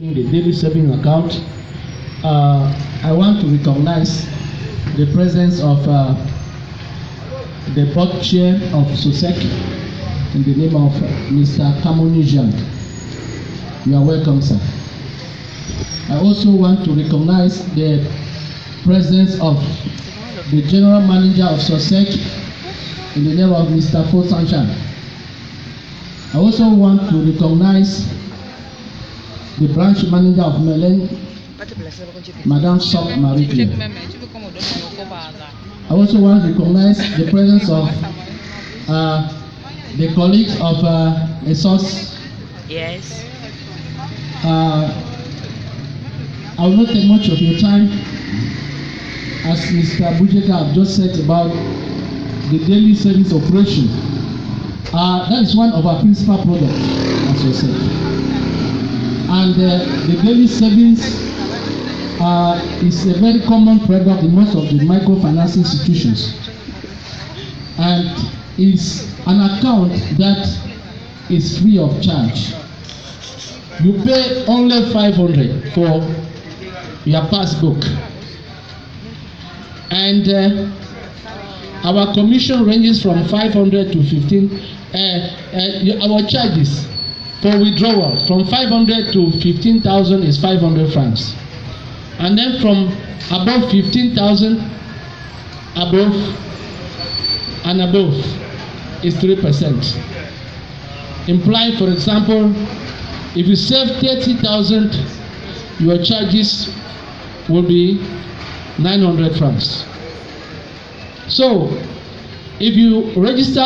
The daily saving account. I want to recognize the presence of the board chair of SOSEC in the name of Mr. Kamoni Jean. You are welcome, sir. I also want to recognize the presence of the general manager of SOSEC in the name of Mr. Fo Sanchan. I also want to recognize the branch manager of Melen, Madame Sok Marie. I also want to recognize the presence of the colleagues of ASOS. Yes. I will not take much of your time. As Mr. Bujeka have just said about the daily service operation, that is one of our principal products, as we said. And the daily savings is a very common product in most of the microfinance institutions, and is an account that is free of charge. You pay only 500 for your passbook, and our commission ranges from 500 to 15. Our charges for withdrawal from 500 to 15,000 is 500 francs, and then from above 15,000 above and above is 3%. Implying, for example, if you save 30,000, your charges will be 900 francs. So, if you register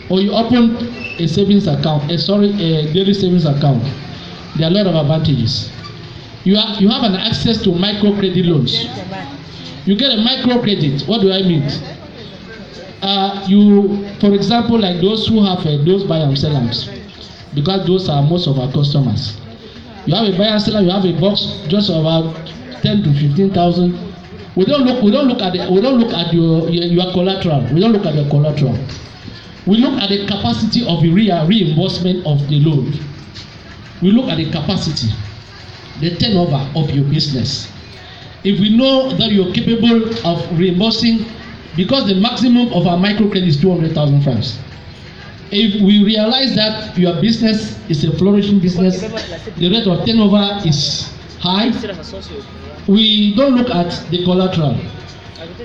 or you open a savings account, a daily savings account, there are a lot of advantages. You have an access to microcredit loans. You get a microcredit. What do I mean? For example, like those who have those buy and sellers, because those are most of our customers. You have a buy and seller, you have a box just about 10 to 15,000. We don't look at your collateral. We don't look at the collateral. We look at the capacity of the reimbursement of the loan. We look at the capacity, the turnover of your business. If we know that you're capable of reimbursing, because the maximum of our microcredit is 200,000 francs. If we realize that your business is a flourishing business, the rate of turnover is high, we don't look at the collateral.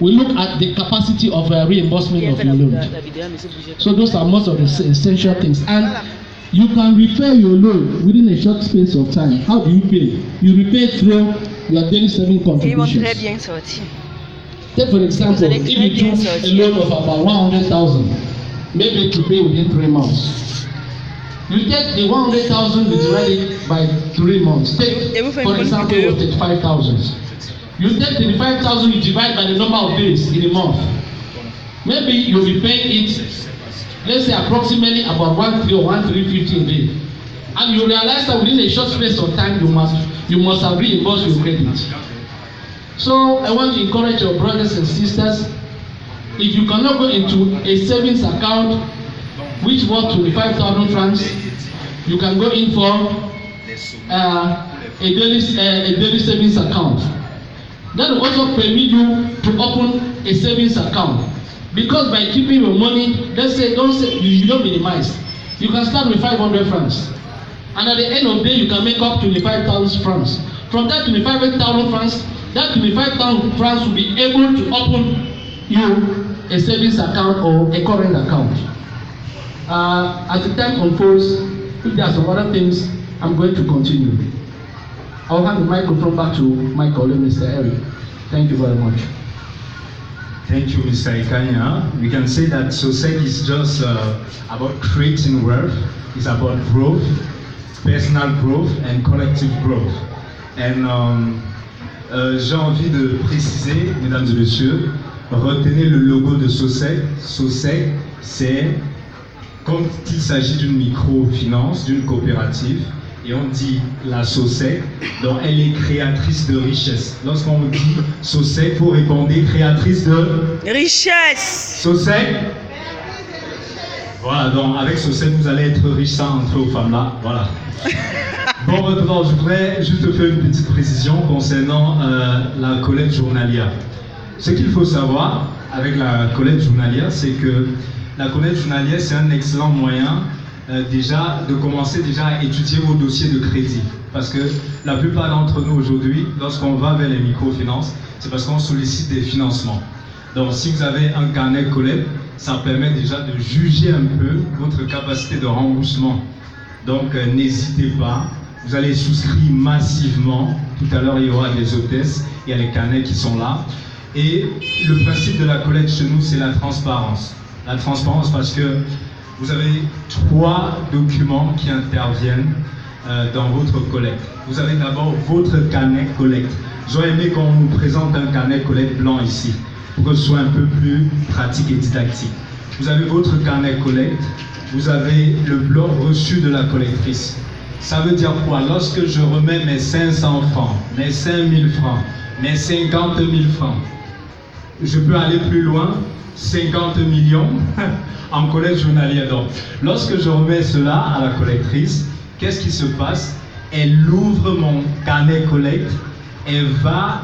We look at the capacity of reimbursement of your loan. So those are most of the essential things. And you can repay your loan within a short space of time. How do you pay? You repay through your daily saving contributions. Take for example, if you took a loan of about 100,000, maybe to pay within 3 months. You take the 100,000, you divide it by 3 months. Take, for example, it was 35,000. You take 35,000, you divide by the number of days in a month. Maybe you'll be paying it, let's say approximately about 1,300 or 1,350 a day. And you realize that within a short space of time, you must have reimbursed your credit. So I want to encourage your brothers and sisters, if you cannot go into a savings account which worth 25,000 francs, you can go in for a daily savings account. That will also permit you to open a savings account, because by keeping your money, let's say you don't minimize. You can start with 500 francs, and at the end of the day, you can make up 25,000 francs. From that 25,000 francs, that 25,000 francs will be able to open you a savings account or a current account. As the time unfolds, if there are some other things, I'm going to continue. I'll hand the microphone back to my colleague, Mr. Eric. Thank you very much. Thank you, Mr. Ikanya. We can say that SOSEC is just about creating wealth. It's about growth, personal growth and collective growth. And j'ai envie de préciser, mesdames et messieurs, retenez le logo de SOSEC. SOSEC, c'est quand il s'agit d'une microfinance, d'une coopérative, et on dit la SOSEC, donc elle est créatrice de richesse. Lorsqu'on dit SOSEC, il faut répondre créatrice de richesse. SOSEC. Voilà, donc avec SOSEC, vous allez être riche sans entrer aux femmes là. Voilà. Bon, maintenant, je voudrais juste faire une petite précision concernant la collecte journalière. Ce qu'il faut savoir avec la collecte journalière, c'est que la collecte journalière, c'est un excellent moyen déjà de commencer déjà à étudier vos dossiers de crédit. Parce que la plupart d'entre nous aujourd'hui, lorsqu'on va vers les microfinances, c'est parce qu'on sollicite des financements. Donc si vous avez un carnet collecte, ça permet déjà de juger un peu votre capacité de remboursement. Donc n'hésitez pas, vous allez souscrire massivement. Tout à l'heure, il y aura des hôtesses, il y a les carnets qui sont là. Et le principe de la collecte chez nous, c'est la transparence. La transparence parce que vous avez 3 documents qui interviennent dans votre collecte. Vous avez d'abord votre carnet collecte. J'aurais aimé qu'on nous présente un carnet collecte blanc ici, pour que ce soit un peu plus pratique et didactique. Vous avez votre carnet collecte, vous avez le blanc reçu de la collectrice. Ça veut dire quoi? Lorsque je remets mes 500 francs, mes 5000 francs, mes 50 000 francs, je peux aller plus loin, 50 millions en collecte journalière. Donc, lorsque je remets cela à la collectrice, qu'est-ce qui se passe? Elle ouvre mon carnet collecte, elle va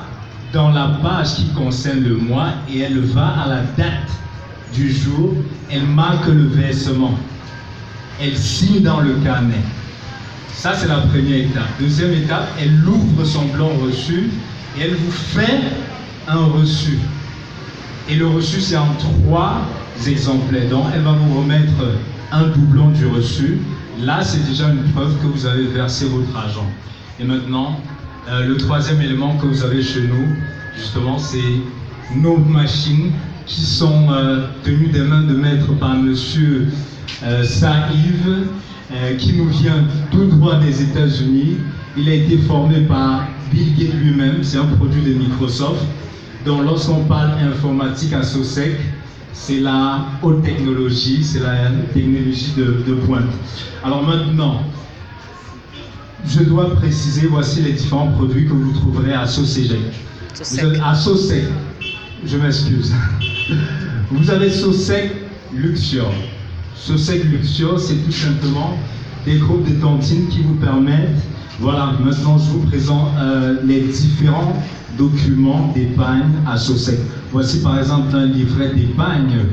dans la page qui concerne le mois et elle va à la date du jour, elle marque le versement, elle signe dans le carnet. Ça, c'est la première étape. Deuxième étape, elle ouvre son blanc reçu et elle vous fait un reçu. Et le reçu, c'est en 3 exemplaires. Donc, elle va vous remettre un doublon du reçu. Là, c'est déjà une preuve que vous avez versé votre argent. Et maintenant, le troisième élément que vous avez chez nous, justement, c'est nos machines qui sont tenues des mains de maître par monsieur Saïv, qui nous vient tout droit des États-Unis. Il a été formé par Bill Gates lui-même, c'est un produit de Microsoft. Donc lorsqu'on parle informatique à SOSEC, c'est la haute technologie, c'est la technologie de pointe. Alors maintenant, je dois préciser, voici les différents produits que vous trouverez à SOSEC. À SOSEC, je m'excuse. Vous avez SOSEC Luxure. SOSEC Luxure, c'est tout simplement des groupes de tontines qui vous permettent, voilà, maintenant je vous présente les différents documents d'épargne à SOSEC. Voici par exemple un livret d'épargne,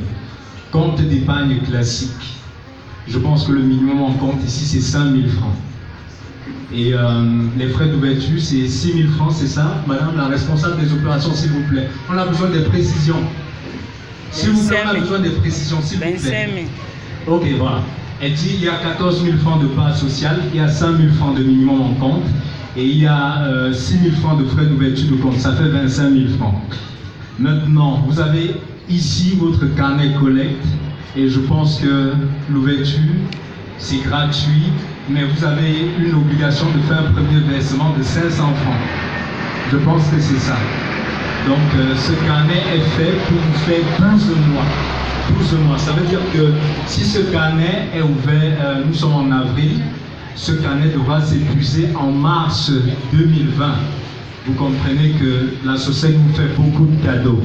compte d'épargne classique. Je pense que le minimum en compte ici c'est 5 000 francs. Et les frais d'ouverture c'est 6 000 francs, c'est ça? Madame la responsable des opérations, s'il vous plaît. On a besoin des précisions. S'il vous plaît, on a besoin des précisions, s'il vous plaît. Ok, voilà. Elle dit il y a 14 000 francs de part sociale, il y a 5 000 francs de minimum en compte et il y a 6 000 francs de frais d'ouverture de compte. Ça fait 25 000 francs. Maintenant, vous avez ici votre carnet collecte et je pense que l'ouverture, c'est gratuit, mais vous avez une obligation de faire un premier versement de 500 francs. Je pense que c'est ça. Donc, ce carnet est fait pour vous faire 12 mois. 12 mois. Ça veut dire que si ce carnet est ouvert, nous sommes en avril, ce carnet devra s'épuiser en mars 2020. Vous comprenez que la SOSEC vous fait beaucoup de cadeaux.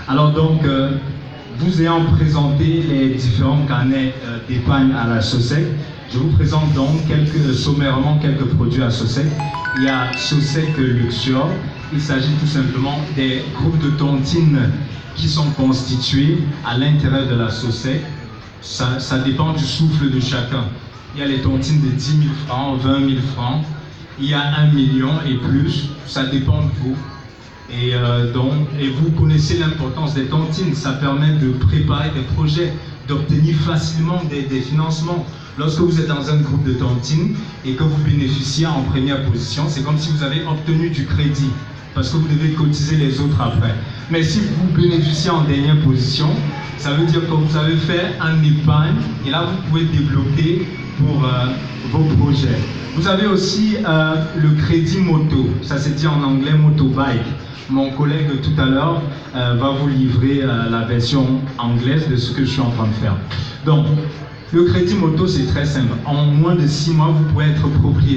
Alors donc, vous ayant présenté les différents carnets d'épargne à la SOSEC, je vous présente donc sommairement quelques produits à SOSEC. Il y a SOSEC Luxure. Il s'agit tout simplement des groupes de tontines qui sont constitués à l'intérieur de la SOSEC. Ça dépend du souffle de chacun. Il y a les tontines de 10 000 francs, 20 000 francs. Il y a 1 million et plus. Ça dépend de vous. Et vous connaissez l'importance des tontines. Ça permet de préparer des projets, d'obtenir facilement des financements. Lorsque vous êtes dans un groupe de tontines et que vous bénéficiez en première position, c'est comme si vous avez obtenu du crédit, parce que vous devez cotiser les autres après. Mais si vous bénéficiez en dernière position, ça veut dire que vous avez fait un épargne et là vous pouvez débloquer pour vos projets. Vous avez aussi le crédit moto, ça se dit en anglais motorbike. Mon collègue tout à l'heure va vous livrer la version anglaise de ce que je suis en train de faire. Donc, le crédit moto c'est très simple. En moins de 6 mois, vous pouvez être propriétaire.